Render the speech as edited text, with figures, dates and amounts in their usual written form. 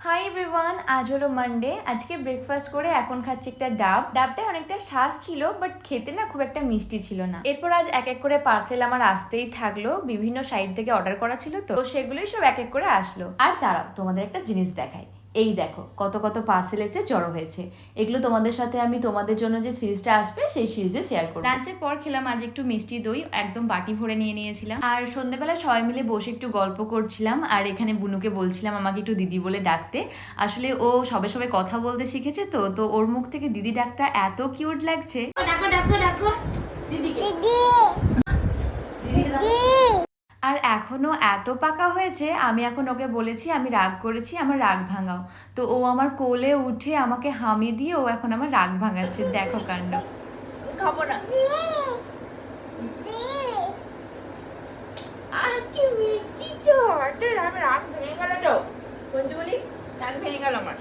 Hi everyone, আজ হলো Monday. আজকে ব্রেকফাস্ট করে এখন খাচ্ছি একটা ডাবটা অনেকটা শ্বাস ছিল, বাট খেতে না খুব একটা মিষ্টি ছিল না। এরপর আজ এক এক করে পার্সেল আমার আসতেই থাকলো, বিভিন্ন সাইট থেকে অর্ডার করা ছিল, তো সেগুলোই সব এক এক করে আসলো। আর দাঁড়াও, তোমাদের একটা জিনিস দেখাই। এই দেখো কত কত পার্সেল এসে জড়ো হয়েছে। এগুলো তোমাদের সাথে আমি তোমাদের জন্য যে সিরিজটা আসবে সেই সিরিজে শেয়ার করবো। লাঞ্চের পর খেলাম আজ একটু মিষ্টি দই, একদম বাটি ভরে নিয়ে নিয়েছিলাম। আর সন্ধ্যেবেলা সবাই মিলে বসে একটু গল্প করছিলাম, আর এখানে বুনুকে বলছিলাম আমাকে একটু দিদি বলে ডাকতে। আসলে ও সবে সবে কথা বলতে শিখেছে, তো ওর মুখ থেকে দিদি ডাকটা এত কিউট লাগছে। ডাকো ডাকো ডাকো দিদিকে, দিদি। আর এখনো এত পাকা হয়েছে, আমি এখন ওকে বলেছি আমি রাগ করেছি, আমার রাগ ভাঙাও। তো ও আমার কোলে উঠে আমাকে হামি দিয়ে ও এখন আমার রাগ ভাঙাচ্ছে। দেখো কাণ্ড। খাবো না। কি মিষ্টি তো, আমার রাগ ভেঙে গেল তো। বন্ধু বলি রাগ ভেঙে গেল আমার।